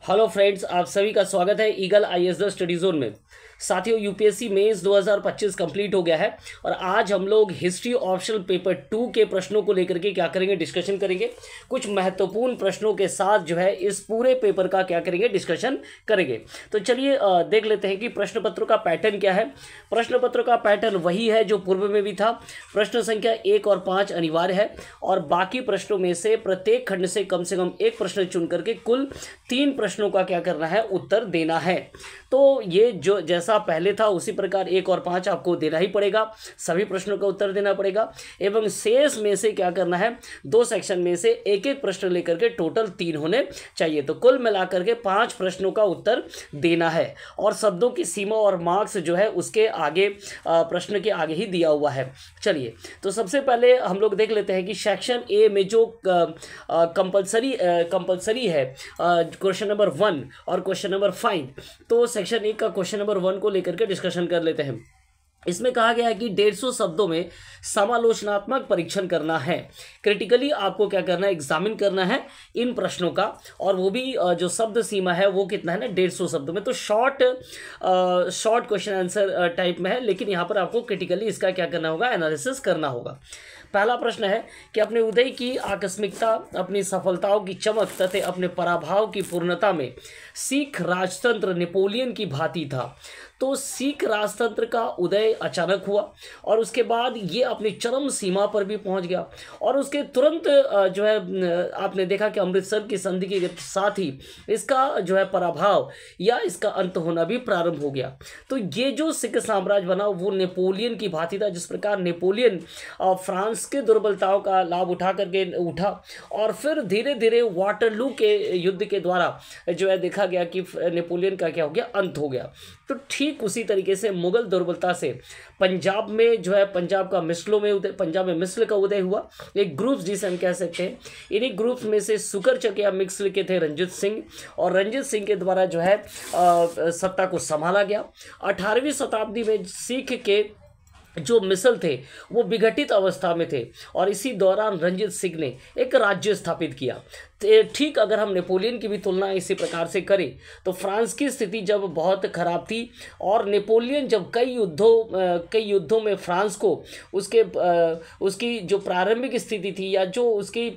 Hello friends, आप सभी का स्वागत है eagle IAS the study zone में। साथियों, यूपीएससी मेंस 2025 कंप्लीट हो गया है और आज हम लोग हिस्ट्री ऑप्शनल पेपर 2 के प्रश्नों को लेकर के क्या करेंगे, डिस्कशन करेंगे। कुछ महत्वपूर्ण प्रश्नों के साथ जो है इस पूरे पेपर का क्या करेंगे, डिस्कशन करेंगे। तो चलिए देख लेते हैं कि प्रश्न पत्र का पैटर्न क्या है। प्रश्न पत्र का पैटर्न वही है जो पूर्व में भी था। प्रश्न संख्या 1 और 5 अनिवार्य है और बाकी प्रश्नों में से प्रत्येक खंड से कम एक प्रश्न चुन करके कुल 3 प्रश्नों का क्या करना है, उत्तर देना है। तो ये जो जैसा पहले था उसी प्रकार 1 और 5 आपको देना ही पड़ेगा, सभी प्रश्नों का उत्तर देना पड़ेगा एवं शेष में से क्या करना है, 2 सेक्शन में से एक एक प्रश्न लेकर के टोटल 3 होने चाहिए। तो कुल मिलाकर के 5 प्रश्नों का उत्तर देना है और शब्दों की सीमा और मार्क्स जो है उसके आगे प्रश्न के आगे ही दिया हुआ है। चलिए, तो सबसे पहले हम लोग देख लेते हैं कि सेक्शन ए में जो कंपलसरी है क्वेश्चन नंबर 1 और क्वेश्चन नंबर 5। तो सेक्शन 1 का क्वेश्चन नंबर 1 को लेकर के डिस्कशन कर लेते हैं। इसमें कहा गया है कि 150 शब्दों में समालोचनात्मक परीक्षण करना है। क्रिटिकली आपको क्या करना है, एग्जामिन करना है इन प्रश्नों का, और वो भी जो शब्द सीमा है वो कितना है ना, 150 शब्दों में। तो शॉर्ट क्वेश्चन आंसर टाइप में है, लेकिन यहाँ पर आपको क्रिटिकली इसका क्या करना होगा, एनालिसिस करना होगा। पहला प्रश्न है कि अपने उदय की आकस्मिकता, अपनी सफलताओं की चमक तथा अपने पराभव की पूर्णता में सिख राजतंत्र नेपोलियन की भांति था। तो सिख राजतंत्र का उदय अचानक हुआ और उसके बाद ये अपनी चरम सीमा पर भी पहुंच गया और उसके तुरंत जो है आपने देखा कि अमृतसर की संधि के साथ ही इसका जो है पराभव या इसका अंत होना भी प्रारंभ हो गया। तो ये जो सिख साम्राज्य बना वो नेपोलियन की भांति था। जिस प्रकार नेपोलियन फ्रांस के दुर्बलताओं का लाभ उठा करके उठा और फिर धीरे धीरे वाटरलू के युद्ध के द्वारा जो है देखा गया कि नेपोलियन का क्या हो गया, अंत हो गया। तो ठीक उसी तरीके से मुगल दुर्बलता से पंजाब में जो है पंजाब में मिस्र का उदय हुआ। एक ग्रुप्स जिसे हम कह सकते हैं, इन्हीं ग्रुप्स में से सुकर चकिया मिस्र के थे रंजीत सिंह, और रंजीत सिंह के द्वारा जो है सत्ता को संभाला गया। 18वीं शताब्दी में सिख के जो मिसल थे वो विघटित अवस्था में थे और इसी दौरान रंजीत सिंह ने एक राज्य स्थापित किया। ठीक अगर हम नेपोलियन की भी तुलना इसी प्रकार से करें तो फ्रांस की स्थिति जब बहुत खराब थी और नेपोलियन जब कई युद्धों में फ्रांस को उसकी जो प्रारंभिक स्थिति थी या जो उसकी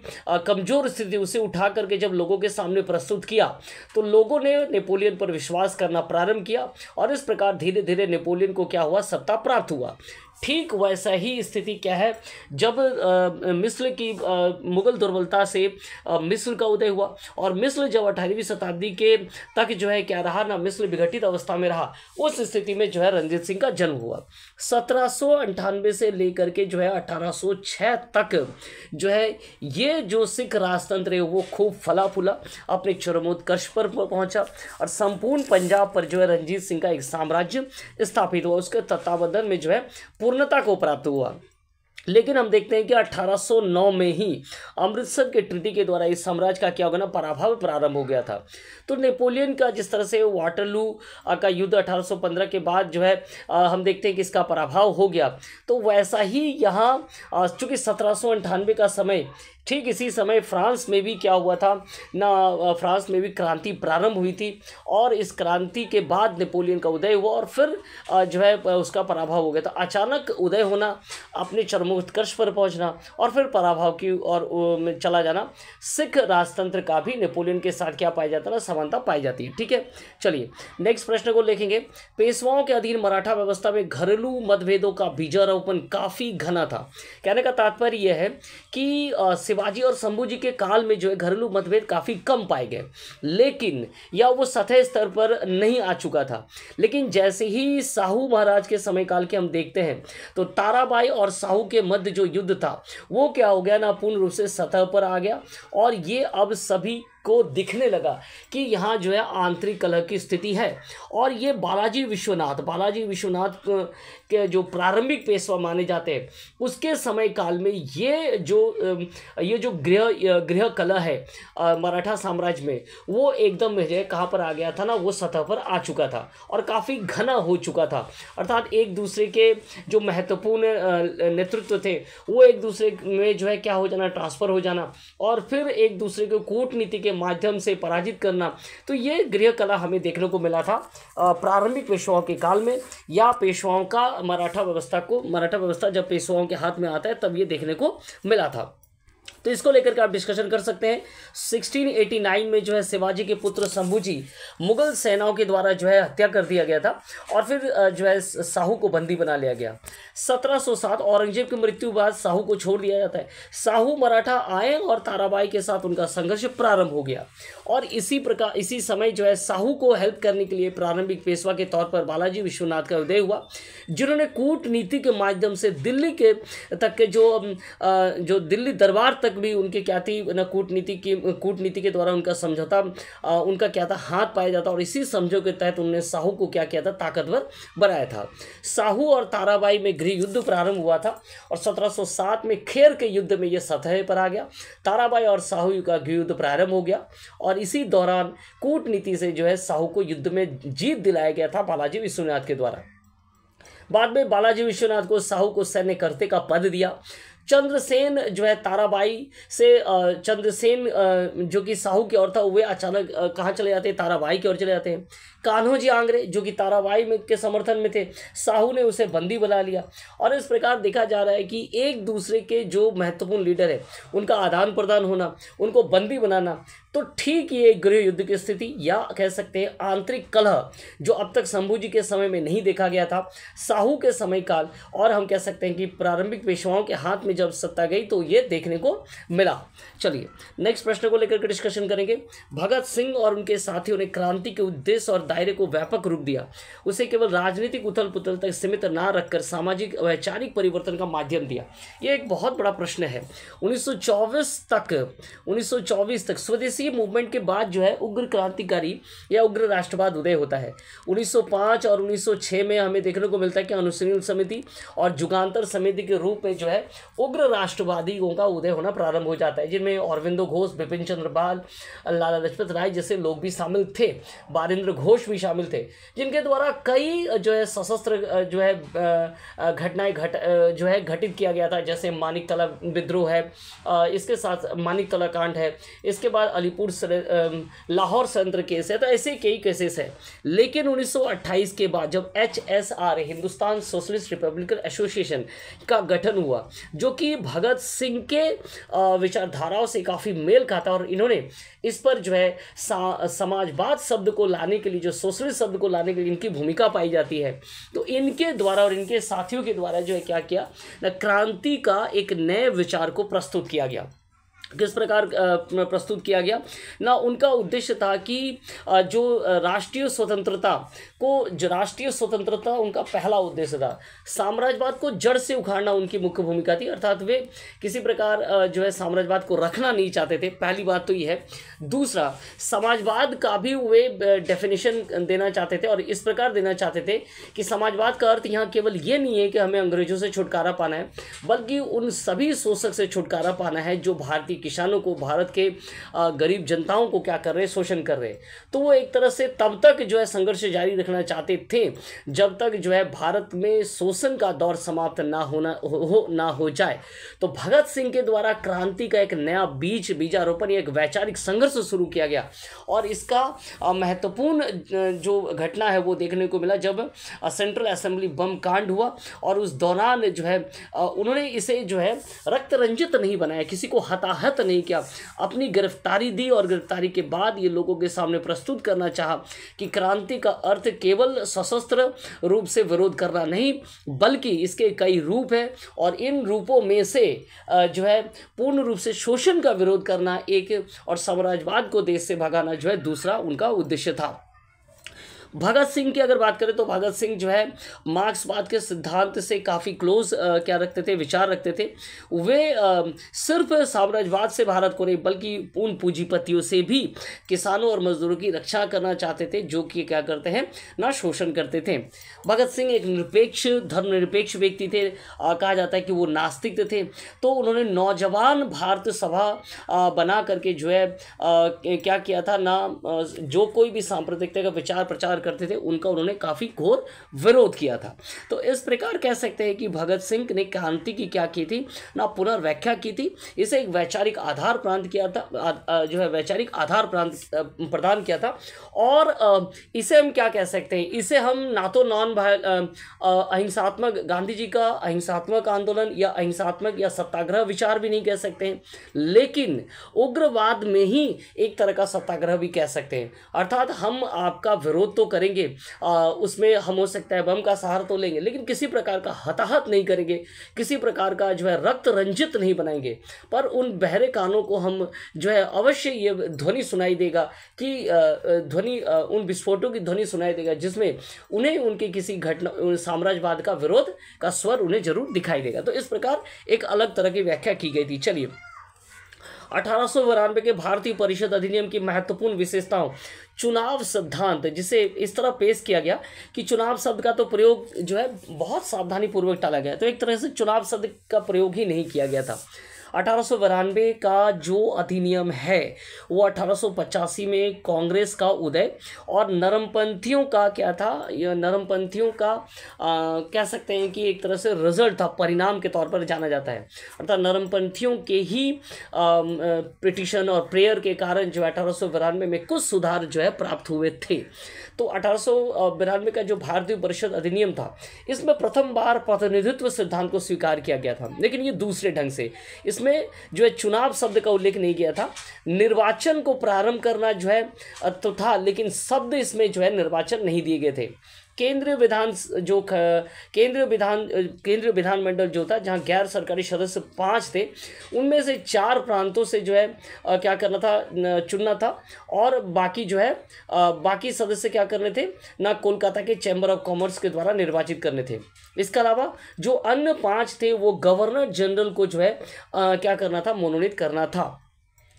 कमज़ोर स्थिति उसे उठा करके जब लोगों के सामने प्रस्तुत किया तो लोगों ने नेपोलियन पर विश्वास करना प्रारंभ किया और इस प्रकार धीरे धीरे नेपोलियन को क्या हुआ, सत्ता प्राप्त हुआ। ठीक वैसा ही स्थिति क्या है जब मिस्र की मुगल दुर्बलता से मिस्र का उदय हुआ और मिस्र जब 18वीं शताब्दी के तक जो है क्या रहा ना, मिस्र विघटित अवस्था में रहा। उस स्थिति में जो है रंजीत सिंह का जन्म हुआ। 1798 से लेकर के जो है 1806 तक जो है ये जो सिख राजतंत्र है वो खूब फला फूला, अपने चरमोत्कर्ष पर पहुंचा और संपूर्ण पंजाब पर जो है रंजीत सिंह का एक साम्राज्य स्थापित हुआ। उसके तत्वावधान में जो है पूर्णता को प्राप्त हुआ। लेकिन हम देखते हैं कि 1809 में ही अमृतसर के ट्रीटी के द्वारा इस साम्राज्य का क्या होगा ना, पराभव प्रारंभ हो गया था। तो नेपोलियन का जिस तरह से वाटरलू का युद्ध 1815 के बाद जो है हम देखते हैं कि इसका पराभव हो गया, तो वैसा ही यहाँ चूँकि 1798 का समय, ठीक इसी समय फ्रांस में भी क्या हुआ था ना, फ्रांस में भी क्रांति प्रारंभ हुई थी और इस क्रांति के बाद नेपोलियन का उदय हुआ और फिर जो है उसका पराभव हो गया। तो अचानक उदय होना, अपने चरमोत्कर्ष पर पहुंचना और फिर पराभव की ओर में चला जाना, सिख राजतंत्र का भी नेपोलियन के साथ क्या पाया जाता है ना, समानता पाई जाती है। ठीक है, चलिए नेक्स्ट प्रश्न को देखेंगे। पेशवाओं के अधीन मराठा व्यवस्था में घरेलू मतभेदों का बीजारोपण काफ़ी घना था। कहने का तात्पर्य यह है कि शिवाजी और शंभू जी के काल में जो है घरेलू मतभेद काफ़ी कम पाए गए, लेकिन या वो सतह स्तर पर नहीं आ चुका था। लेकिन जैसे ही साहू महाराज के समय काल के हम देखते हैं तो ताराबाई और साहू के मध्य जो युद्ध था वो क्या हो गया ना, पूर्ण रूप से सतह पर आ गया और ये अब सभी को दिखने लगा कि यहाँ जो है आंतरिक कलह की स्थिति है। और ये बालाजी विश्वनाथ के जो प्रारंभिक पेशवा माने जाते हैं उसके समय काल में ये जो गृह कलह है मराठा साम्राज्य में वो एकदम जो है कहाँ पर आ गया था ना, वो सतह पर आ चुका था और काफ़ी घना हो चुका था। अर्थात एक दूसरे के जो महत्वपूर्ण नेतृत्व थे वो एक दूसरे में जो है क्या हो जाना, ट्रांसफ़र हो जाना और फिर एक दूसरे को कूटनीति के के माध्यम से पराजित करना, तो ये गृह कला हमें देखने को मिला था प्रारंभिक पेशवाओं के काल में, या पेशवाओं का मराठा व्यवस्था जब पेशवाओं के हाथ में आता है तब ये देखने को मिला था। तो इसको लेकर के आप डिस्कशन कर सकते हैं। 1689 में जो है शिवाजी के पुत्र शंभूजी मुगल सेनाओं के द्वारा जो है हत्या कर दिया गया था और फिर जो है साहू को बंदी बना लिया गया। 1707 औरंगजेब की मृत्यु बाद साहू को छोड़ दिया जाता है। साहू मराठा आए और ताराबाई के साथ उनका संघर्ष प्रारंभ हो गया और इसी समय जो है साहू को हेल्प करने के लिए प्रारंभिक पेशवा के तौर पर बालाजी विश्वनाथ का उदय हुआ, जिन्होंने कूटनीति के माध्यम से दिल्ली के तक के जो दिल्ली दरबार तक भी उनके क्या थी ना, कूटनीति के द्वारा उनका समझौता उनका क्या था, हाथ पाया जाता, और इसी समझौते के तहत उन्होंने साहू को क्या किया था, ताकतवर बनाया था। साहू और ताराबाई में गृह युद्ध प्रारंभ हुआ था और 1707 में खेर के युद्ध में यह सतह पर आ गया। ताराबाई और साहू का गृह युद्ध प्रारंभ हो गया और इसी दौरान कूटनीति से जो है साहू को युद्ध में जीत दिलाया गया था बालाजी विश्वनाथ के द्वारा। बाद में बालाजी विश्वनाथ को साहू को सैन्यकर्ता का पद दिया। चंद्रसेन जो है ताराबाई से चंद्रसेन जो कि साहू की ओर था, वे अचानक कहाँ चले जाते हैं, ताराबाई की ओर चले जाते हैं। कान्होजी आंग्रे जो कि ताराबाई में के समर्थन में थे, साहू ने उसे बंदी बना लिया और इस प्रकार देखा जा रहा है कि एक दूसरे के जो महत्वपूर्ण लीडर है उनका आदान प्रदान होना, उनको बंदी बनाना, तो ठीक ये गृह युद्ध की स्थिति या कह सकते हैं आंतरिक कलह जो अब तक शंभूजी के समय में नहीं देखा गया था, साहू के समय काल और हम कह सकते हैं कि प्रारंभिक पेशवाओं के हाथ में जब सत्ता गई तो ये देखने को मिला। चलिए नेक्स्ट प्रश्न को लेकर के डिस्कशन करेंगे। भगत सिंह और उनके साथियों ने क्रांति के उद्देश्य और दायरे को व्यापक रूप दिया, उसे केवल राजनीतिक उथल पुथल तक सीमित ना रखकर सामाजिक वैचारिक परिवर्तन का माध्यम दिया। ये एक बहुत बड़ा प्रश्न है। 1924 तक स्वदेशी मूवमेंट के बाद जो है उग्र क्रांतिकारी या उग्र राष्ट्रवाद उदय होता है। 1905 और 1906 में हमें देखने को मिलता है कि अनुशीलन समिति और जुगांतर समिति के रूप में जो है उग्र राष्ट्रवादियों का उदय होना प्रारंभ हो जाता है, जिनमें अरविंदो घोष, बिपिन चंद्र पाल, लाला लाजपत राय जैसे लोग भी शामिल थे, बारेंद्र घोष भी शामिल थे, जिनके द्वारा कई जो है सशस्त्र जो है घटनाएं घटित किया गया था, जैसे मानिकतला विद्रोह है, इसके साथ मानिकतला कांड है, इसके बाद अलीपुर लाहौर संयंत्र केस है, तो ऐसे कई केसेस है। लेकिन 1928 के बाद जब HSR Hindustan socialist Republican association का गठन हुआ, जो कि भगत सिंह के विचारधाराओं से काफ़ी मेल खाता, और इन्होंने इस पर जो है समाजवाद शब्द को लाने के लिए, जो सोशलिस्ट शब्द को लाने के लिए इनकी भूमिका पाई जाती है, तो इनके द्वारा और इनके साथियों के द्वारा जो है क्या किया ना, क्रांति का एक नए विचार को प्रस्तुत किया गया। किस प्रकार प्रस्तुत किया गया ना, उनका उद्देश्य था कि जो राष्ट्रीय स्वतंत्रता उनका पहला उद्देश्य था। साम्राज्यवाद को जड़ से उखाड़ना उनकी मुख्य भूमिका थी, अर्थात वे किसी प्रकार जो है साम्राज्यवाद को रखना नहीं चाहते थे, पहली बात तो ये है। दूसरा, समाजवाद का भी वे डेफिनेशन देना चाहते थे और इस प्रकार देना चाहते थे कि समाजवाद का अर्थ यहाँ केवल ये नहीं है कि हमें अंग्रेजों से छुटकारा पाना है, बल्कि उन सभी शोषक से छुटकारा पाना है जो भारतीय किसानों को, भारत के गरीब जनताओं को क्या कर रहे हैं, शोषण कर रहे हैं। तो वो एक तरह से तब तक जो है संघर्ष जारी रखना चाहते थे जब तक जो है भारत में शोषण का दौर समाप्त ना हो जाए। तो भगत सिंह के द्वारा क्रांति का एक नया बीजारोपण, एक वैचारिक संघर्ष शुरू किया गया और इसका महत्वपूर्ण जो घटना है वो देखने को मिला जब सेंट्रल असेंबली बम कांड हुआ, और उस दौरान जो है उन्होंने इसे जो है रक्त रंजित नहीं बनाया, किसी को हताहत नहीं किया, अपनी गिरफ्तारी दी और गिरफ्तारी के बाद ये लोगों के सामने प्रस्तुत करना चाहा कि क्रांति का अर्थ केवल सशस्त्र रूप से विरोध करना नहीं, बल्कि इसके कई रूप है और इन रूपों में से जो है पूर्ण रूप से शोषण का विरोध करना एक, और साम्राज्यवाद को देश से भगाना जो है दूसरा उनका उद्देश्य था। भगत सिंह की अगर बात करें तो भगत सिंह जो है मार्क्सवाद के सिद्धांत से काफ़ी क्लोज क्या रखते थे, विचार रखते थे। वे सिर्फ साम्राज्यवाद से भारत को नहीं बल्कि उन पूंजीपतियों से भी किसानों और मजदूरों की रक्षा करना चाहते थे जो कि क्या करते हैं ना, शोषण करते थे। भगत सिंह एक धर्मनिरपेक्ष व्यक्ति थे, कहा जाता है कि वो नास्तिक थे। तो उन्होंने नौजवान भारत सभा बना करके जो है क्या किया था ना, जो कोई भी सांप्रदायिकता का विचार प्रचार करते थे उनका उन्होंने काफ़ी घोर विरोध किया था। तो इस प्रकार कह सकते हैं कि भगत सिंह ने क्रांति की क्या की थी ना, पुनर्व्याख्या की थी, इसे एक वैचारिक आधार प्रदान किया था, जो है वैचारिक आधार प्रदान किया था। और इसे हम क्या कह सकते हैं, इसे हम ना तो नॉन अहिंसात्मक, गांधी जी का अहिंसात्मक आंदोलन या अहिंसात्मक या सत्याग्रह विचार भी नहीं कह सकते हैं, लेकिन उग्रवाद में ही एक तरह का सत्याग्रह भी कह सकते हैं। अर्थात हम आपका विरोध तो करेंगे, उसमें हम हो सकता है बम का सहारा तो लेंगे, लेकिन किसी प्रकार का हताहत नहीं करेंगे, किसी प्रकार का जो है रक्त रंजित नहीं बनाएंगे, पर उन बहरे कानों को हम जो है अवश्य ये ध्वनि सुनाई देगा कि ध्वनि उन विस्फोटों की ध्वनि सुनाई देगा जिसमें उन्हें उनके किसी घटना साम्राज्यवाद का विरोध का स्वर उन्हें जरूर दिखाई देगा। तो इस प्रकार एक अलग तरह की व्याख्या की गई थी। चलिए, 1892 के भारतीय परिषद अधिनियम की महत्वपूर्ण विशेषताओं, चुनाव सिद्धांत, जिसे इस तरह पेश किया गया कि चुनाव शब्द का तो प्रयोग जो है बहुत सावधानी पूर्वक टाला गया, तो एक तरह से चुनाव शब्द का प्रयोग ही नहीं किया गया था। 1892 का जो अधिनियम है वो 1885 में कांग्रेस का उदय और नरमपंथियों का क्या था, यह नरमपंथियों का कह सकते हैं कि एक तरह से रिजल्ट था, परिणाम के तौर पर जाना जाता है। अर्थात नरमपंथियों के ही पिटिशन और प्रेयर के कारण जो 1892 में कुछ सुधार जो है प्राप्त हुए थे। तो 1892 का जो भारतीय परिषद अधिनियम था, इसमें प्रथम बार प्रतिनिधित्व सिद्धांत को स्वीकार किया गया था, लेकिन ये दूसरे ढंग से। इसमें जो है चुनाव शब्द का उल्लेख नहीं किया था, निर्वाचन को प्रारंभ करना जो है तो था, लेकिन शब्द इसमें जो है निर्वाचन नहीं दिए गए थे। केंद्रीय विधानमंडल जो था, जहां गैर सरकारी सदस्य 5 थे, उनमें से 4 प्रांतों से जो है क्या करना था, चुनना था, और बाकी जो है बाकी सदस्य क्या करने थे ना, कोलकाता के चैम्बर ऑफ कॉमर्स के द्वारा निर्वाचित करने थे। इसके अलावा जो अन्य 5 थे वो गवर्नर जनरल को जो है क्या करना था, मनोनीत करना था।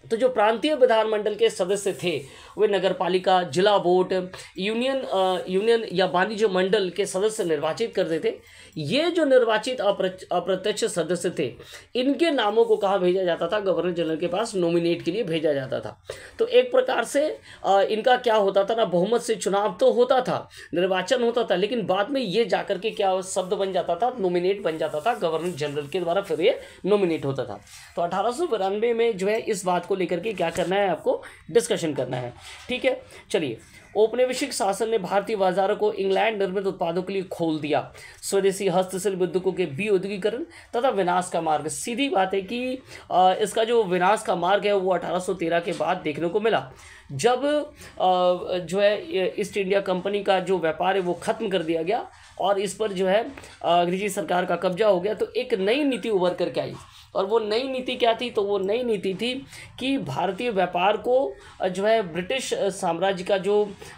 तो जो प्रांतीय विधानमंडल के सदस्य थे वे नगरपालिका, जिला बोर्ड, यूनियन या वाणिज्य मंडल के सदस्य निर्वाचित करते थे। ये जो निर्वाचित अप्रत्यक्ष सदस्य थे, इनके नामों को कहाँ भेजा जाता था, गवर्नर जनरल के पास नॉमिनेट के लिए भेजा जाता था। तो एक प्रकार से इनका क्या होता था ना, बहुमत से चुनाव तो होता था, निर्वाचन होता था, लेकिन बाद में ये जाकर के क्या शब्द बन जाता था, नॉमिनेट बन जाता था, गवर्नर जनरल के द्वारा फिर ये नॉमिनेट होता था। तो 1892 में जो है इस बात को लेकर के क्या करना है, आपको डिस्कशन करना है। ठीक है, चलिए। औपनिवेशिक शासन ने भारतीय बाजारों को इंग्लैंड निर्मित उत्पादों के लिए खोल दिया। स्वदेशी हस्तशिल्प उद्योगों के विउद्योगीकरण तथा विनाश का मार्ग। सीधी बात है कि इसका जो विनाश का मार्ग है वो 1813 के बाद देखने को मिला, जब जो है ईस्ट इंडिया कंपनी का जो व्यापार है वो खत्म कर दिया गया और इस पर जो है अंग्रेजी सरकार का कब्जा हो गया। तो एक नई नीति उभर करके आई, और वो नई नीति क्या थी, तो वो नई नीति थी कि भारतीय व्यापार को जो है ब्रिटिश साम्राज्य का जो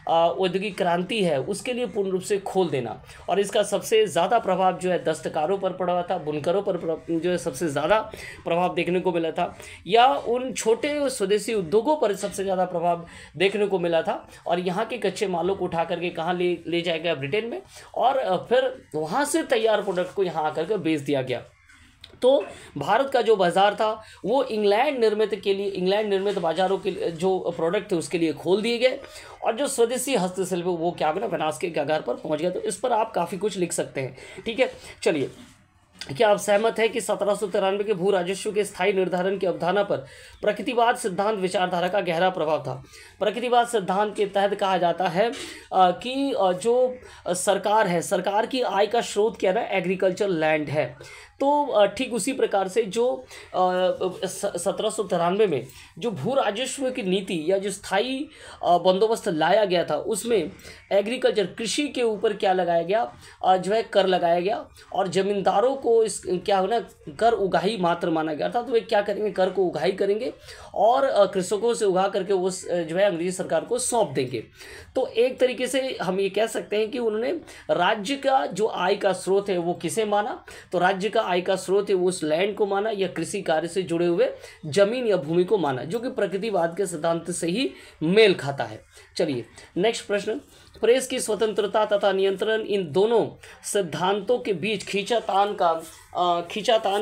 औद्योगिक क्रांति है उसके लिए पूर्ण रूप से खोल देना। और इसका सबसे ज़्यादा प्रभाव जो है दस्तकारों पर पड़ा था, बुनकरों पर जो है सबसे ज़्यादा प्रभाव देखने को मिला था, या उन छोटे स्वदेशी उद्योगों पर सबसे ज़्यादा प्रभाव देखने को मिला था। और यहाँ के कच्चे मालों को उठा करके कहाँ ले जाया गया, ब्रिटेन में, और फिर वहाँ से तैयार प्रोडक्ट को यहाँ आकर के बेच दिया गया। तो भारत का जो बाजार था वो इंग्लैंड निर्मित बाजारों के जो प्रोडक्ट थे उसके लिए खोल दिए गए, और जो स्वदेशी हस्तशिल्प वो क्या बना, विनाश के कगार पर पहुंच गया। तो इस पर आप काफ़ी कुछ लिख सकते हैं। ठीक है, चलिए। क्या आप सहमत है कि 1793 के भू राजस्व के स्थायी निर्धारण की अवधारणा पर प्रकृतिवाद सिद्धांत विचारधारा का गहरा प्रभाव था? प्रकृतिवाद सिद्धांत के तहत कहा जाता है कि जो सरकार है, सरकार की आय का स्रोत क्या है, एग्रीकल्चर लैंड है। तो ठीक उसी प्रकार से जो 1793 में जो भू राजस्व की नीति या जो स्थायी बंदोबस्त लाया गया था उसमें एग्रीकल्चर, कृषि के ऊपर क्या लगाया गया, जो है कर लगाया गया, और जमींदारों को इस क्या हो ना, कर उगाही मात्र माना गया था। तो वे क्या करेंगे, कर को उगाही करेंगे और कृषकों से उगा करके वो जो है अंग्रेजी सरकार को सौंप देंगे। तो एक तरीके से हम ये कह सकते हैं कि उन्होंने राज्य का जो आय का स्रोत है वो किसे माना, तो राज्य का आय का स्रोत है वो उस लैंड को माना या कृषि कार्य से जुड़े हुए जमीन या भूमि को माना, जो कि प्रकृतिवाद के सिद्धांत से ही मेल खाता है। चलिए नेक्स्ट प्रश्न। प्रेस की स्वतंत्रता तथा नियंत्रण, इन दोनों सिद्धांतों के बीच खींचातान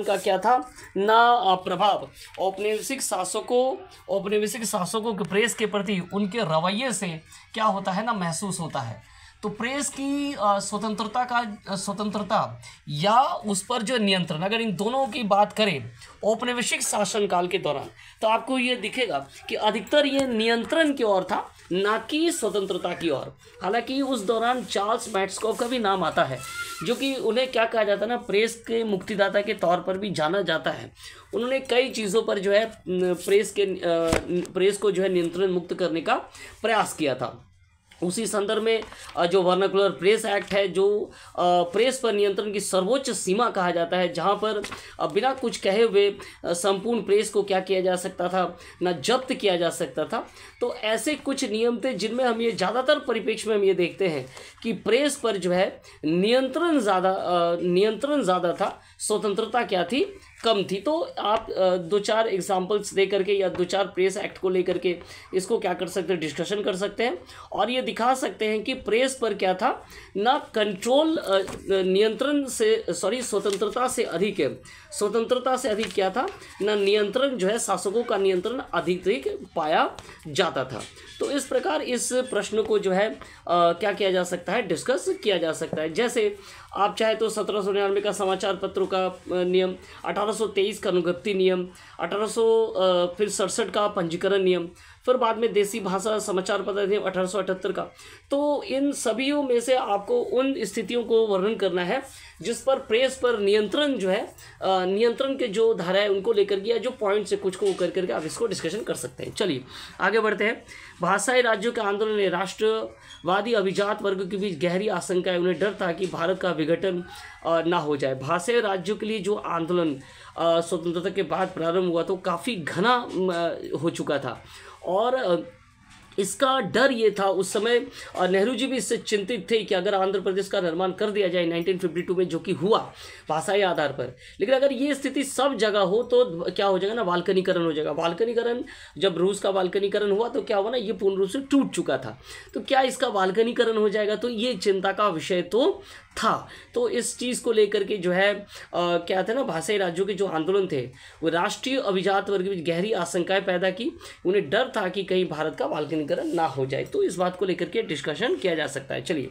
का क्या था ना प्रभाव। औपनिवेशिक शासकों के प्रेस के प्रति उनके रवैये से क्या होता है ना, महसूस होता है। तो प्रेस की स्वतंत्रता या उस पर जो नियंत्रण, अगर इन दोनों की बात करें औपनिवेशिक शासनकाल के दौरान, तो आपको ये दिखेगा कि अधिकतर ये नियंत्रण की ओर था, ना कि स्वतंत्रता की ओर। हालांकि उस दौरान चार्ल्स मैक्सवेल का भी नाम आता है, जो कि उन्हें क्या कहा जाता है ना, प्रेस के मुक्तिदाता के तौर पर भी जाना जाता है। उन्होंने कई चीज़ों पर जो है प्रेस को जो है नियंत्रण मुक्त करने का प्रयास किया था। उसी संदर्भ में जो वर्नाकुलर प्रेस एक्ट है, जो प्रेस पर नियंत्रण की सर्वोच्च सीमा कहा जाता है, जहां पर बिना कुछ कहे हुए संपूर्ण प्रेस को क्या किया जा सकता था, ना जब्त किया जा सकता था। तो ऐसे कुछ नियम थे जिनमें हम ये ज़्यादातर परिप्रेक्ष्य में हम ये देखते हैं कि प्रेस पर जो है नियंत्रण ज़्यादा था, स्वतंत्रता क्या थी, कम थी। तो आप दो चार एग्जाम्पल्स दे करके या दो चार प्रेस एक्ट को लेकर के इसको क्या कर सकते हैं, डिस्कशन कर सकते हैं और ये दिखा सकते हैं कि प्रेस पर क्या था, ना कंट्रोल नियंत्रण से स्वतंत्रता से अधिक क्या था, ना नियंत्रण जो है शासकों का नियंत्रण अधिक पाया जाता था। तो इस प्रकार इस प्रश्न को जो है क्या किया जा सकता है, डिस्कस किया जा सकता है। जैसे आप चाहे तो 1799 का समाचार पत्रों का नियम, 1823 का अनुज्ञप्ति नियम, 1867 का पंजीकरण नियम, फिर बाद में देसी भाषा समाचार पत्र नियम 1878 का। तो इन सभीयों में से आपको उन स्थितियों को वर्णन करना है जिस पर प्रेस पर नियंत्रण जो है, नियंत्रण के जो धारा है उनको लेकर के, या जो पॉइंट से कुछ को करके आप इसको डिस्कशन कर सकते हैं। चलिए आगे बढ़ते हैं। भाषाई राज्यों के आंदोलन ने राष्ट्रवादी अभिजात वर्ग के बीच गहरी आशंकाएं, उन्हें डर था कि भारत का विघटन ना हो जाए। भाषाई राज्यों के लिए जो आंदोलन स्वतंत्रता के बाद प्रारंभ हुआ तो काफ़ी घना हो चुका था और इसका डर ये था उस समय, नेहरू जी भी इससे चिंतित थे कि अगर आंध्र प्रदेश का निर्माण कर दिया जाए 1952 में, जो कि हुआ भाषाई आधार पर, लेकिन अगर ये स्थिति सब जगह हो तो क्या हो जाएगा ना, बाल्कनीकरण हो जाएगा। बाल्कनीकरण, जब रूस का बाल्कनीकरण हुआ तो क्या हुआ ना, ये पूर्ण रूप से टूट चुका था। तो क्या इसका बाल्कनीकरण हो जाएगा, तो ये चिंता का विषय तो था। तो इस चीज़ को लेकर के जो है क्या थे ना, भाषाई राज्यों के जो आंदोलन थे वो राष्ट्रीय अभिजात वर्ग में गहरी आशंकाएं पैदा की। उन्हें डर था कि कहीं भारत का बाल्कनीकरण ना हो जाए। तो इस बात को लेकर के डिस्कशन किया जा सकता है। चलिए,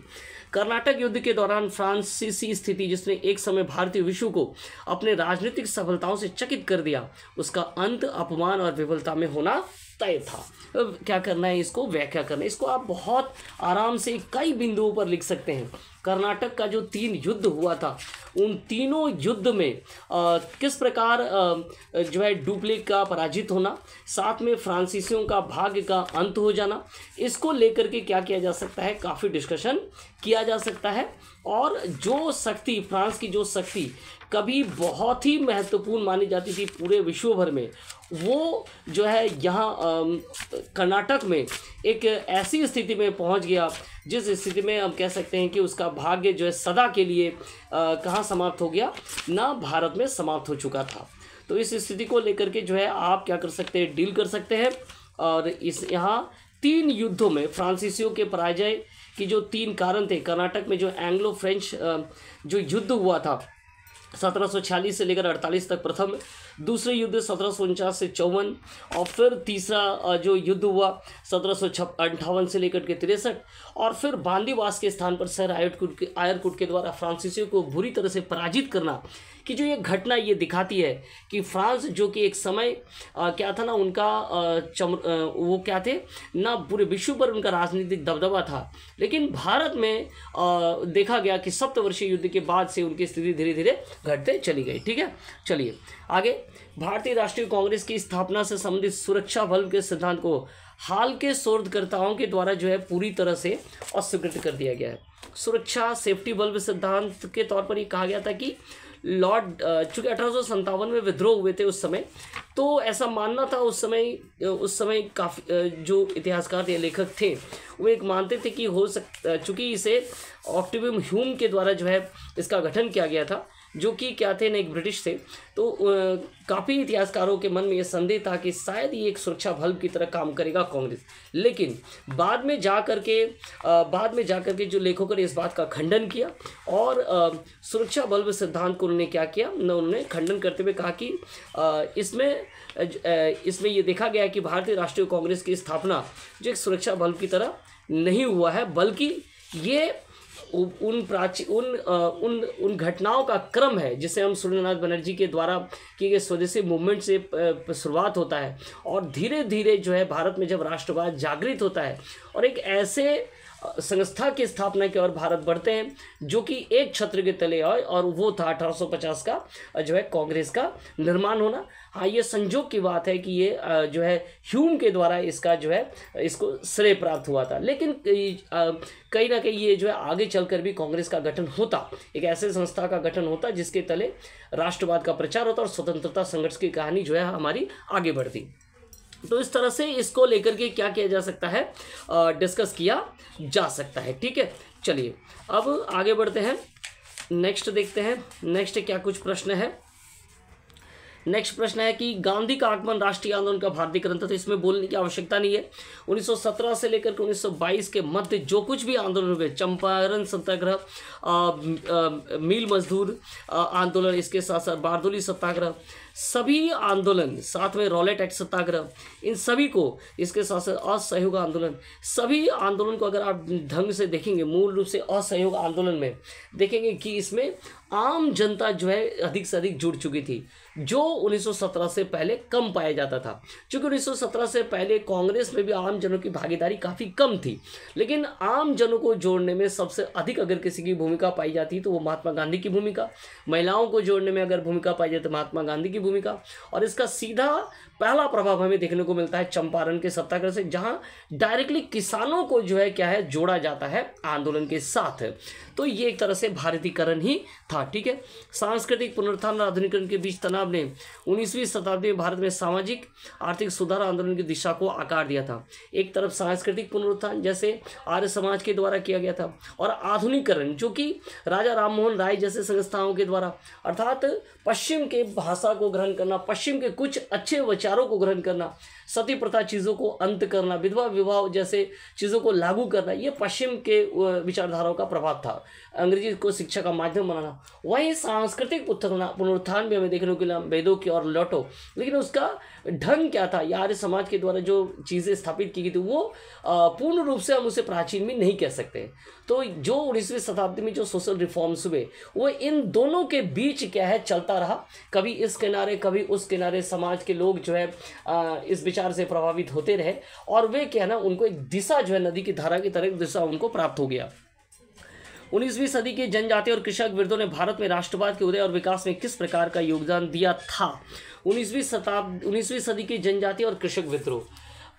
कर्नाटक युद्ध के दौरान फ्रांसीसी स्थिति, जिसने एक समय भारतीय विश्व को अपने राजनीतिक सफलताओं से चकित कर दिया, उसका अंत अपमान और विफलता में होना तय था। क्या करना है, इसको व्याख्या करना है। इसको आप बहुत आराम से कई बिंदुओं पर लिख सकते हैं। कर्नाटक का जो 3 युद्ध हुआ था, उन तीनों युद्ध में किस प्रकार जो है डुप्लेक्स का पराजित होना, साथ में फ्रांसीसियों का भाग्य का अंत हो जाना, इसको लेकर के क्या किया जा सकता है, काफ़ी डिस्कशन किया जा सकता है। और जो शक्ति, फ्रांस की जो शक्ति कभी बहुत ही महत्वपूर्ण मानी जाती थी पूरे विश्व भर में, वो जो है यहाँ कर्नाटक में एक ऐसी स्थिति में पहुँच गया जिस स्थिति में हम कह सकते हैं कि उसका भाग्य जो है सदा के लिए कहाँ समाप्त हो गया, ना भारत में समाप्त हो चुका था। तो इस स्थिति को लेकर के जो है आप क्या कर सकते हैं, डील कर सकते हैं। और इस यहाँ 3 युद्धों में फ्रांसीसियों के पराजय की जो 3 कारण थे, कर्नाटक में जो एंग्लो फ्रेंच जो युद्ध हुआ था 1746 से लेकर 48 तक प्रथम, दूसरे युद्ध 1749 से 54, और फिर तीसरा जो युद्ध हुआ 1758 से लेकर के 63, और फिर बांदीवास के स्थान पर सर आयरकुट के द्वारा फ्रांसीसियों को बुरी तरह से पराजित करना कि जो ये घटना ये दिखाती है कि फ्रांस जो कि एक समय क्या था ना, उनका वो क्या थे ना, पूरे विश्व पर उनका राजनीतिक दबदबा था, लेकिन भारत में देखा गया कि सप्तवर्षीय युद्ध के बाद से उनकी स्थिति धीरे धीरे घटते चली गई। ठीक है, चलिए आगे। भारतीय राष्ट्रीय कांग्रेस की स्थापना से संबंधित सुरक्षा बल के सिद्धांत को हाल के शोधकर्ताओं के द्वारा जो है पूरी तरह से अस्वीकृत कर दिया गया है। सुरक्षा सेफ्टी बल्ब सिद्धांत के तौर पर ये कहा गया था कि लॉर्ड, चूँकि 1857 में विद्रोह हुए थे उस समय, तो ऐसा मानना था उस समय काफ़ी जो इतिहासकार थे, लेखक थे, वो एक मानते थे कि हो सकता, चूँकि इसे ऑक्टिवियम ह्यूम के द्वारा जो है इसका गठन किया गया था, जो कि क्या थे ना, एक ब्रिटिश थे। तो काफ़ी इतिहासकारों के मन में ये संदेह था कि शायद ये एक सुरक्षा बल्ब की तरह काम करेगा कांग्रेस, लेकिन बाद में जा कर के जो लेखकों ने इस बात का खंडन किया और सुरक्षा बल्ब सिद्धांत को उन्होंने क्या किया, उन्होंने खंडन करते हुए कहा कि इसमें ये देखा गया कि भारतीय राष्ट्रीय कांग्रेस की स्थापना जो एक सुरक्षा बल्ब की तरह नहीं हुआ है, बल्कि ये उन घटनाओं का क्रम है जिसे हम सुरेंद्रनाथ बनर्जी के द्वारा किए गए स्वदेशी मूवमेंट से शुरुआत होता है, और धीरे धीरे जो है भारत में जब राष्ट्रवाद जागृत होता है और एक ऐसे संस्था की स्थापना की ओर भारत बढ़ते हैं जो कि एक छत्र के तले आए, और वो था 1850 का जो है कांग्रेस का निर्माण होना। हाँ, ये संयोग की बात है कि ये जो है ह्यूम के द्वारा इसका जो है इसको श्रेय प्राप्त हुआ था, लेकिन कहीं ना कहीं ये जो है आगे चलकर भी कांग्रेस का गठन होता, एक ऐसे संस्था का गठन होता जिसके तले राष्ट्रवाद का प्रचार होता और स्वतंत्रता संघर्ष की कहानी जो है हमारी आगे बढ़ती। तो इस तरह से इसको लेकर के क्या किया जा सकता है, डिस्कस किया जा सकता है। ठीक है, चलिए अब आगे बढ़ते हैं, नेक्स्ट देखते हैं नेक्स्ट क्या कुछ प्रश्न है। नेक्स्ट प्रश्न है कि गांधी का आगमन राष्ट्रीय आंदोलन का भारतीयकरण था। तो इसमें बोलने की आवश्यकता नहीं है। 1917 से लेकर के 1922 के मध्य जो कुछ भी आंदोलन हुए, चंपारण सत्याग्रह, मील मजदूर आंदोलन, इसके साथ साथ बारदोली सत्याग्रह, सभी आंदोलन, साथ में रॉलेट एक्ट सत्याग्रह, इन सभी को, इसके साथ साथ असहयोग आंदोलन, सभी आंदोलन को अगर आप ढंग से देखेंगे, मूल रूप से असहयोग आंदोलन में देखेंगे कि इसमें आम जनता जो है अधिक से अधिक जुड़ चुकी थी, जो 1917 से पहले कम पाया जाता था। क्योंकि 1917 से पहले कांग्रेस में भी आम जनों की भागीदारी काफ़ी कम थी, लेकिन आम जनों को जोड़ने में सबसे अधिक अगर किसी की भूमिका पाई जाती तो वो महात्मा गांधी की भूमिका, महिलाओं को जोड़ने में अगर भूमिका पाई जाती तो महात्मा गांधी की भूमिका, और इसका सीधा पहला प्रभाव हमें देखने को मिलता है चंपारण के सत्याग्रह से, जहां डायरेक्टली किसानों को जो है क्या है जोड़ा जाता है आंदोलन के साथ। तो ये एक तरह से भारतीयकरण ही था। ठीक है, सांस्कृतिक पुनरुत्थान और आधुनिकीकरण के बीच तनाव ने 19वीं शताब्दी में भारत में सामाजिक आर्थिक सुधार आंदोलन की दिशा को आकार दिया था। एक तरफ सांस्कृतिक पुनरुत्थान जैसे आर्य समाज के द्वारा किया गया था, और आधुनिकीकरण जो कि राजा राम मोहन राय जैसे संस्थाओं के द्वारा, अर्थात पश्चिम के भाषा को ग्रहण करना, पश्चिम के कुछ अच्छे विचारों को ग्रहण करना, सती प्रथा चीज़ों को अंत करना, विधवा विवाह जैसे चीज़ों को लागू करना, ये पश्चिम के विचारधाराओं का प्रभाव था। अंग्रेजी को शिक्षा का माध्यम बनाना। वहीं सांस्कृतिक पुनरुत्थान भी हमें देखने को मिला, वेदों की ओर लौटो, लेकिन उसका ढंग क्या था, आर्य समाज के द्वारा जो चीज़ें स्थापित की गई थी वो पूर्ण रूप से हम उसे प्राचीन भी नहीं कह सकते। तो जो 19वीं शताब्दी में जो सोशल रिफॉर्म्स हुए वो इन दोनों के बीच क्या है चलता रहा, कभी इस किनारे कभी उस किनारे समाज के लोग जो है इस विचार से प्रभावित होते रहे, और वे क्या है ना, उनको एक दिशा जो है नदी की धारा की तरह दिशा उनको प्राप्त हो गया। 19वीं सदी के जनजाति और कृषक विरोधों ने भारत में राष्ट्रवाद के उदय और विकास में किस प्रकार का योगदान दिया था। 19वीं सदी के जनजाति और कृषक विद्रोह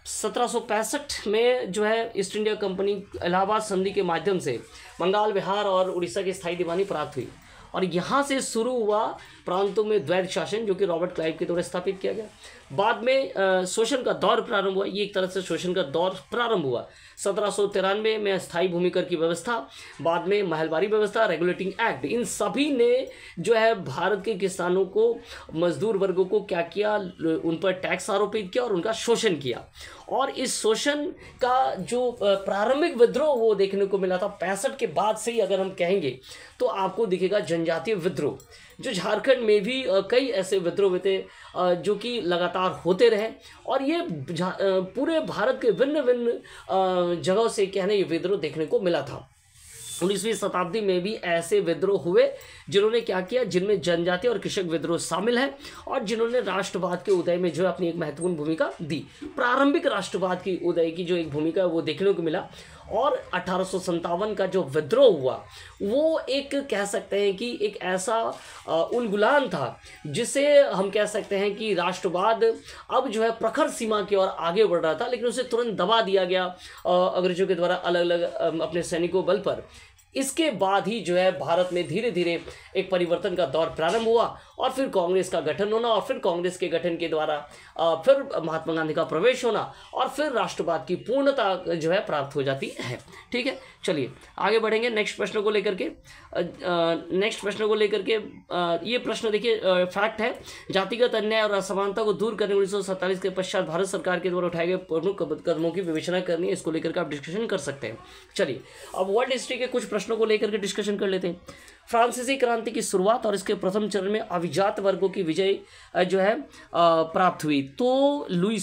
1765 में जो है ईस्ट इंडिया कंपनी इलाहाबाद संधि के माध्यम से बंगाल, बिहार और उड़ीसा की स्थायी दीवानी प्राप्त हुई, और यहाँ से शुरू हुआ प्रांतों में द्वैध शासन जो कि रॉबर्ट क्लाइव के द्वारा स्थापित किया गया। बाद में शोषण का दौर प्रारंभ हुआ, ये एक तरह से शोषण का दौर प्रारंभ हुआ। 1793 में स्थायी भूमि कर की व्यवस्था, बाद में महलबारी व्यवस्था, रेगुलेटिंग एक्ट, इन सभी ने जो है भारत के किसानों को, मजदूर वर्गों को क्या किया, उन पर टैक्स आरोपित किया और उनका शोषण किया। और इस शोषण का जो प्रारंभिक विद्रोह वो देखने को मिला था 65 के बाद से ही अगर हम कहेंगे तो आपको दिखेगा जनजातीय विद्रोह, जो झारखंड में भी कई ऐसे विद्रोह हुए थे जो कि लगातार होते रहे, और ये पूरे भारत के भिन्न भिन्न जगहों से कहने ये विद्रोह देखने को मिला था। 19वीं शताब्दी में भी ऐसे विद्रोह हुए जिन्होंने क्या किया, जिनमें जनजाति और कृषक विद्रोह शामिल है, और जिन्होंने राष्ट्रवाद के उदय में जो अपनी एक महत्वपूर्ण भूमिका दी। प्रारंभिक राष्ट्रवाद की उदय की जो एक भूमिका वो देखने को मिला, और 1857 का जो विद्रोह हुआ वो एक कह सकते हैं कि एक ऐसा उलगुलान था जिसे हम कह सकते हैं कि राष्ट्रवाद अब जो है प्रखर सीमा की ओर आगे बढ़ रहा था, लेकिन उसे तुरंत दबा दिया गया अंग्रेजों के द्वारा अलग अलग अपने सैनिकों बल पर। इसके बाद ही जो है भारत में धीरे धीरे एक परिवर्तन का दौर प्रारंभ हुआ, और फिर कांग्रेस का गठन होना, और फिर कांग्रेस के गठन के द्वारा फिर महात्मा गांधी का प्रवेश होना, और फिर राष्ट्रवाद की पूर्णता जो है प्राप्त हो जाती है। ठीक है, चलिए आगे बढ़ेंगे नेक्स्ट प्रश्न को लेकर के। ये प्रश्न देखिए, फैक्ट है, जातिगत अन्याय और असमानता को दूर करने 1947 के पश्चात भारत सरकार के द्वारा उठाए गए प्रमुख कदमों की विवेचना करनी है, इसको लेकर के आप डिस्कशन कर सकते हैं। चलिए अब वर्ल्ड हिस्ट्री के कुछ प्रश्नों को लेकर के डिस्कशन कर लेते हैं। फ्रांसीसी क्रांति की शुरुआत और इसके प्रथम चरण में अभिजात वर्गों की विजय जो है प्राप्त हुई। तो लुई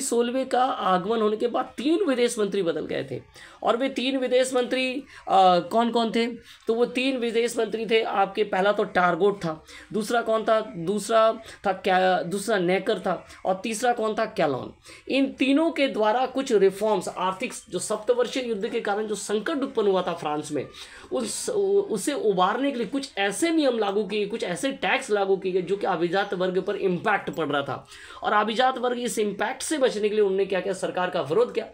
सोलवे का आगमन होने के बाद 3 विदेश मंत्री बदल गए थे, और वे 3 विदेश मंत्री कौन कौन थे? तो वो 3 विदेश मंत्री थे आपके, पहला तो टारगोट था, दूसरा कौन था? दूसरा नेकर था, और तीसरा कौन था? कैलोन। इन तीनों के द्वारा कुछ रिफॉर्म्स, आर्थिक जो सप्तवर्षीय युद्ध के कारण जो संकट उत्पन्न हुआ था फ्रांस में, उसे उबारने के लिए कुछ ऐसे नियम लागू किए, कुछ ऐसे टैक्स लागू किए गए जो कि अभिजात वर्ग पर इम्पैक्ट पड़ रहा था, और अभिजात वर्ग इस इम्पैक्ट से बचने के लिए उन्होंने क्या किया? सरकार का विरोध किया।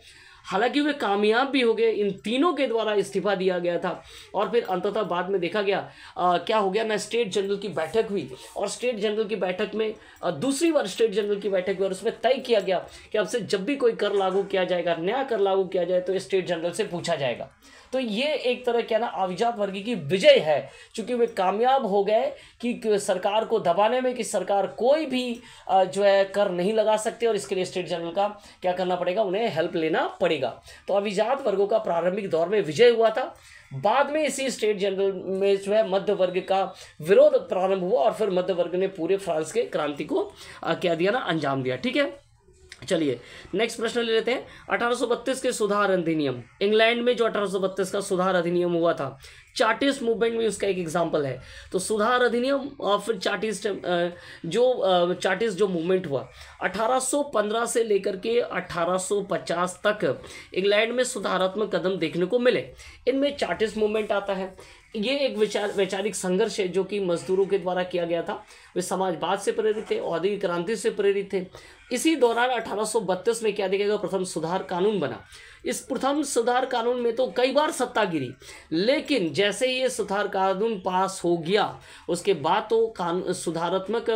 हालांकि वे कामयाब भी हो गए, इन तीनों के द्वारा इस्तीफा दिया गया था, और फिर अंततः बाद में देखा गया क्या हो गया ना, स्टेट जनरल की बैठक हुई, और स्टेट जनरल की बैठक में दूसरी बार स्टेट जनरल की बैठक हुई, और उसमें तय किया गया कि अब से जब भी कोई कर लागू किया जाएगा, नया कर लागू किया जाए, तो स्टेट जनरल से पूछा जाएगा। तो ये एक तरह क्या ना अभिजात वर्ग की विजय है, क्योंकि वे कामयाब हो गए कि सरकार को दबाने में, कि सरकार कोई भी जो है कर नहीं लगा सकते, और इसके लिए स्टेट जनरल का क्या करना पड़ेगा? उन्हें हेल्प लेना पड़ेगा। तो अभिजात वर्गों का प्रारंभिक दौर में विजय हुआ था। बाद में इसी स्टेट जनरल में जो है मध्य वर्ग का विरोध प्रारंभ हुआ, और फिर मध्य वर्ग ने पूरे फ्रांस के क्रांति को क्या दिया ना, अंजाम दिया। ठीक है, चलिए नेक्स्ट प्रश्न ले लेते हैं। 1832 के सुधार अधिनियम, इंग्लैंड में जो 1832 का सुधार अधिनियम हुआ था, चार्टिस्ट मूवमेंट में उसका एक एग्जाम्पल है। तो सुधार अधिनियम और फिर चार्टिस्ट जो मूवमेंट हुआ 1815 से लेकर के 1850 तक इंग्लैंड में सुधारात्मक कदम देखने को मिले। इनमें चार्टिस्ट मूवमेंट आता है। ये एक वैचारिक संघर्ष है जो कि मजदूरों के द्वारा किया गया था। वे समाजवाद से प्रेरित थे, औद्योगिक क्रांति से प्रेरित थे। इसी दौरान 1832 में क्या देखा गया? प्रथम सुधार कानून बना। इस प्रथम सुधार कानून में तो कई बार सत्ता गिरी, लेकिन जैसे ही ये सुधार कानून पास हो गया, उसके बाद तो सुधारात्मक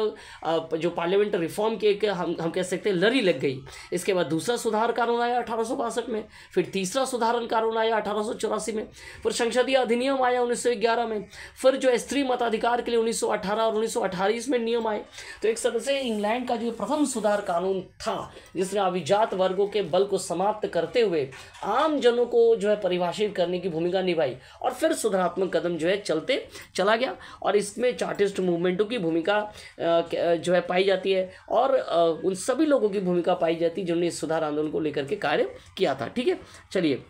जो पार्लियामेंट रिफॉर्म के हम कह सकते हैं लड़ी लग गई। इसके बाद दूसरा सुधार कानून आया 1862 में, फिर तीसरा सुधारण कानून आया 1884 में, फिर संसदीय अधिनियम आया 1911 में, फिर जो स्त्री मताधिकार के लिए 1918 और 1928 में नियम आए। तो एक तरह से इंग्लैंड का जो प्रथम सुधार कानून था, जिसने अभिजात वर्गों के बल को समाप्त करते हुए आम जनों को जो है परिभाषित करने की भूमिका निभाई, और फिर सुधारात्मक कदम जो है चलते चला गया। और इसमें चार्टिस्ट मूवमेंटों की भूमिका जो है पाई जाती है, और उन सभी लोगों की भूमिका पाई जाती है जिन्होंने इस सुधार आंदोलन को लेकर के कार्य किया था। ठीक है, चलिए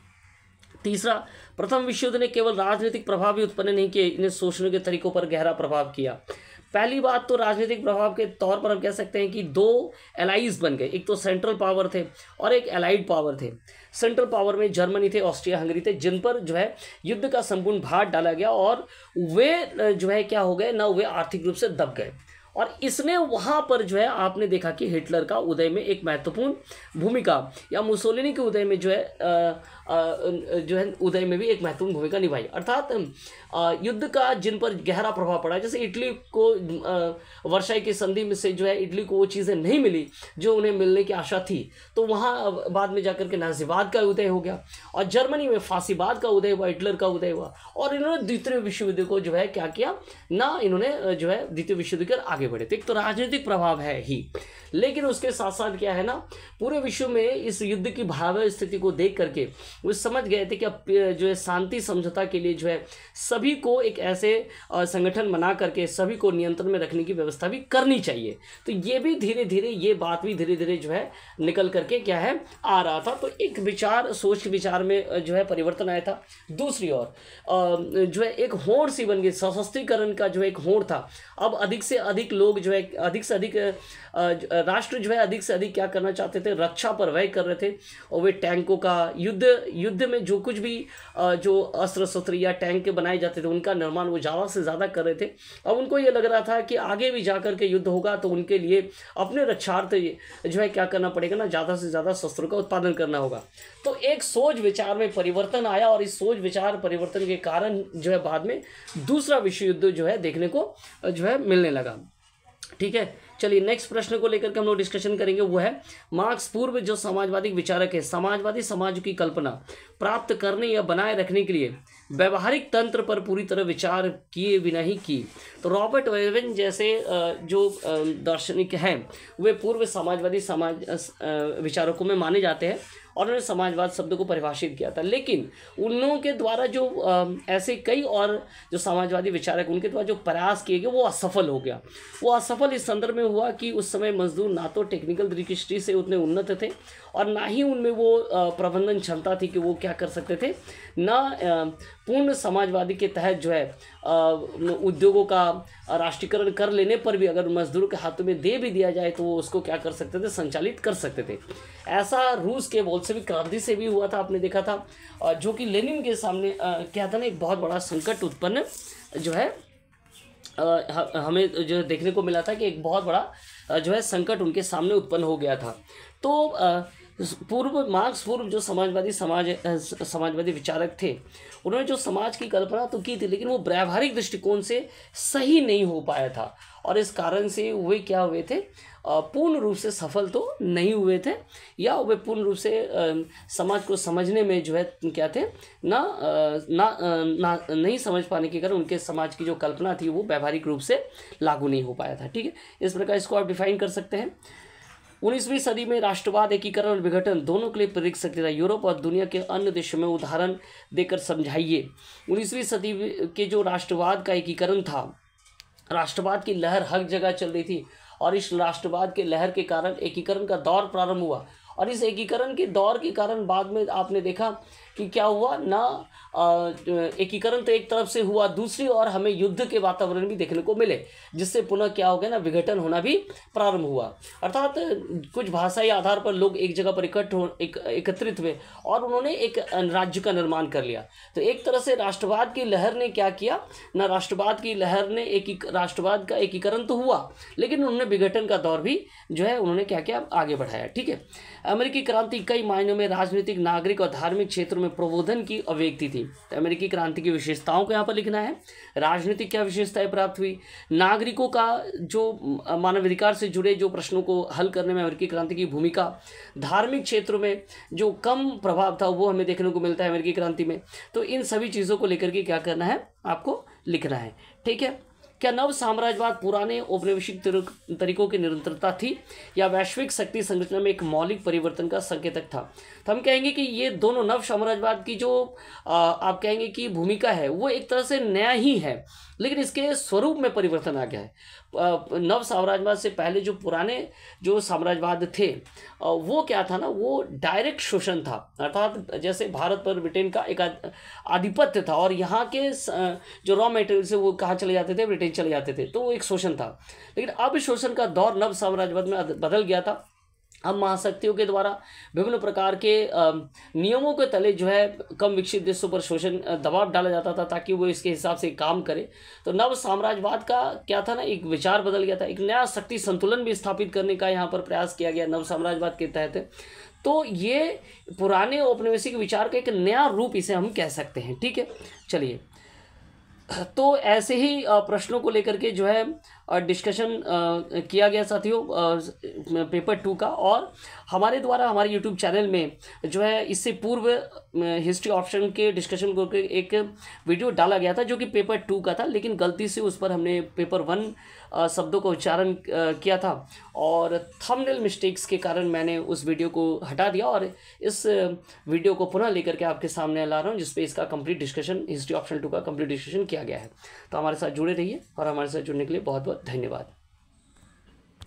तीसरा, प्रथम विश्व युद्ध ने केवल राजनीतिक प्रभाव ही उत्पन्न नहीं किए, इन्हें सोचने के तरीकों पर गहरा प्रभाव किया। पहली बात तो राजनीतिक प्रभाव के तौर पर हम कह सकते हैं कि 2 एलाइज बन गए। एक तो सेंट्रल पावर थे और एक एलाइड पावर थे। सेंट्रल पावर में जर्मनी थे, ऑस्ट्रिया हंगरी थे, जिन पर जो है युद्ध का संपूर्ण भार डाला गया, और वे जो है क्या हो गए ना, वे आर्थिक रूप से दब गए। और इसने वहाँ पर जो है आपने देखा कि हिटलर का उदय में एक महत्वपूर्ण भूमिका, या मुसोलिनी के उदय में जो है उदय में भी एक महत्वपूर्ण भूमिका निभाई। अर्थात युद्ध का जिन पर गहरा प्रभाव पड़ा, जैसे इटली को वर्साई की संधि में से जो है इटली को वो चीज़ें नहीं मिली जो उन्हें मिलने की आशा थी, तो वहाँ बाद में जाकर के नाजीवाद का उदय हो गया, और जर्मनी में फांसीवाद का उदय हुआ, हिटलर का उदय हुआ, और इन्होंने द्वितीय विश्व युद्ध को जो है क्या किया ना, इन्होंने जो है द्वितीय विश्व युद्ध कर आगे बढ़े। तो एक तो राजनीतिक प्रभाव है ही, लेकिन उसके साथ साथ क्या है ना, पूरे विश्व में इस युद्ध की भयावह स्थिति को देख करके वो समझ गए थे कि अब जो है शांति समझौता के लिए जो है सभी को एक ऐसे संगठन बना करके सभी को नियंत्रण में रखने की व्यवस्था भी करनी चाहिए। तो ये भी धीरे धीरे, ये बात भी धीरे धीरे जो है निकल करके क्या है आ रहा था। तो एक विचार, सोच विचार में जो है परिवर्तन आया था। दूसरी ओर जो है एक होड़ सी बन गई, सशस्त्रीकरण का जो एक होड़ था। अब अधिक से अधिक लोग जो है, अधिक से अधिक राष्ट्र जो है अधिक से अधिक क्या करना चाहते थे, रक्षा पर व्यय कर रहे थे, और वे टैंकों का युद्ध में जो कुछ भी जो अस्त्र शस्त्र या टैंक के बनाए जाते थे उनका निर्माण वो ज़्यादा से ज़्यादा कर रहे थे। अब उनको ये लग रहा था कि आगे भी जाकर के युद्ध होगा तो उनके लिए अपने रक्षार्थ जो है क्या करना पड़ेगा ना, ज़्यादा से ज़्यादा शस्त्रों का उत्पादन करना होगा। तो एक सोच विचार में परिवर्तन आया, और इस सोच विचार परिवर्तन के कारण जो है बाद में दूसरा विश्व युद्ध जो है देखने को जो है मिलने लगा। ठीक है, चलिए नेक्स्ट प्रश्न को लेकर के हम लोग डिस्कशन करेंगे, वो है मार्क्स पूर्व जो समाजवादी विचारक है, समाजवादी समाज की कल्पना प्राप्त करने या बनाए रखने के लिए व्यवहारिक तंत्र पर पूरी तरह विचार किए बिना ही की। तो रॉबर्ट ओवेन जैसे जो दार्शनिक हैं वे पूर्व समाजवादी विचारकों में माने जाते हैं और उन्होंने समाजवाद शब्द को परिभाषित किया था। लेकिन उन लोगों के द्वारा जो ऐसे कई और जो समाजवादी विचारक उनके द्वारा जो प्रयास किए गए वो असफल हो गया। वो असफल इस संदर्भ में हुआ कि उस समय मजदूर ना तो टेक्निकल दृष्टि से उतने उन्नत थे और ना ही उनमें वो प्रबंधन क्षमता थी कि वो क्या कर सकते थे। ना पूर्ण समाजवादी के तहत जो है उद्योगों का राष्ट्रीयकरण कर लेने पर भी अगर मजदूरों के हाथों में दे भी दिया जाए तो वो उसको क्या कर सकते थे, संचालित कर सकते थे। ऐसा रूस के बोल्शेविक क्रांति से भी हुआ था, आपने देखा था, जो कि लेनिन के सामने क्या था ना, एक बहुत बड़ा संकट उत्पन्न जो है हमें जो देखने को मिला था कि एक बहुत बड़ा जो है संकट उनके सामने उत्पन्न हो गया था। तो मार्क्स पूर्व जो समाजवादी विचारक थे उन्होंने जो समाज की कल्पना तो की थी लेकिन वो व्यावहारिक दृष्टिकोण से सही नहीं हो पाया था और इस कारण से वे क्या हुए थे, पूर्ण रूप से सफल तो नहीं हुए थे या वे पूर्ण रूप से समाज को समझने में जो है क्या थे नहीं समझ पाने के कारण उनके समाज की जो कल्पना थी वो व्यावहारिक रूप से लागू नहीं हो पाया था। ठीक है, इस प्रकार इसको आप डिफाइन कर सकते हैं। 19वीं सदी में राष्ट्रवाद, एकीकरण और विघटन दोनों के लिए प्रेरक शक्ति था। यूरोप और दुनिया के अन्य देशों में उदाहरण देकर समझाइए। 19वीं सदी के जो राष्ट्रवाद का एकीकरण था, राष्ट्रवाद की लहर हर जगह चल रही थी और इस राष्ट्रवाद के लहर के कारण एकीकरण का दौर प्रारंभ हुआ और इस एकीकरण के दौर के कारण बाद में आपने देखा कि क्या हुआ ना, एकीकरण तो एक तरफ से हुआ, दूसरी ओर हमें युद्ध के वातावरण भी देखने को मिले जिससे पुनः क्या हो गया ना, विघटन होना भी प्रारंभ हुआ। अर्थात कुछ भाषाई आधार पर लोग एक जगह पर एकत्रित हुए और उन्होंने एक राज्य का निर्माण कर लिया। तो एक तरह से राष्ट्रवाद की लहर ने क्या किया ना, राष्ट्रवाद की लहर ने राष्ट्रवाद का एकीकरण तो हुआ लेकिन उन्होंने विघटन का दौर भी जो है उन्होंने क्या किया, आगे बढ़ाया। ठीक है, अमेरिकी क्रांति कई मायनों में राजनीतिक, नागरिक और धार्मिक क्षेत्रों में प्रबोधन की अभिव्यक्ति थी। तो अमेरिकी क्रांति की विशेषताओं को यहाँ पर लिखना है। राजनीतिक क्या विशेषताएं प्राप्त हुई, नागरिकों का जो मानवाधिकार से जुड़े जो प्रश्नों को हल करने में अमेरिकी क्रांति की भूमिका, धार्मिक क्षेत्रों में जो कम प्रभाव था वो हमें देखने को मिलता है अमेरिकी क्रांति में। तो इन सभी चीज़ों को लेकर के क्या करना है, आपको लिखना है। ठीक है, क्या नव साम्राज्यवाद पुराने औपनिवेशिक तरीकों की निरंतरता थी या वैश्विक शक्ति संरचना में एक मौलिक परिवर्तन का संकेतक था? तो हम कहेंगे कि ये दोनों नव साम्राज्यवाद की जो आप कहेंगे कि भूमिका है वो एक तरह से नया ही है लेकिन इसके स्वरूप में परिवर्तन आ गया है। नव साम्राज्यवाद से पहले जो पुराने जो साम्राज्यवाद थे वो क्या था ना, वो डायरेक्ट शोषण था। अर्थात जैसे भारत पर ब्रिटेन का एक आधिपत्य था और यहाँ के जो रॉ मटेरियल से वो कहाँ चले जाते थे, ब्रिटेन चले जाते थे, तो वो एक शोषण था। लेकिन अब शोषण का दौर नव साम्राज्यवाद में बदल गया था। अब महाशक्तियों के द्वारा विभिन्न प्रकार के नियमों के तले जो है कम विकसित देशों पर शोषण दबाव डाला जाता था ताकि वो इसके हिसाब से काम करे। तो नव साम्राज्यवाद का क्या था ना, एक विचार बदल गया था, एक नया शक्ति संतुलन भी स्थापित करने का यहाँ पर प्रयास किया गया नव साम्राज्यवाद के तहत। तो ये पुराने औपनिवेशिक विचार का एक नया रूप इसे हम कह सकते हैं। ठीक है, चलिए, तो ऐसे ही प्रश्नों को लेकर के जो है डिस्कशन किया गया साथियों पेपर 2 का, और हमारे द्वारा हमारे यूट्यूब चैनल में जो है इससे पूर्व हिस्ट्री ऑप्शन के डिस्कशन को एक वीडियो डाला गया था जो कि पेपर 2 का था, लेकिन गलती से उस पर हमने पेपर 1 शब्दों का उच्चारण किया था और थंबनेल मिस्टेक्स के कारण मैंने उस वीडियो को हटा दिया और इस वीडियो को पुनः लेकर के आपके सामने ला रहा हूँ जिसपे इसका कंप्लीट डिस्कशन, हिस्ट्री ऑप्शन 2 का कंप्लीट डिस्कशन किया गया है। तो हमारे साथ जुड़े रहिए और हमारे साथ जुड़ने के लिए बहुत बहुत धन्यवाद।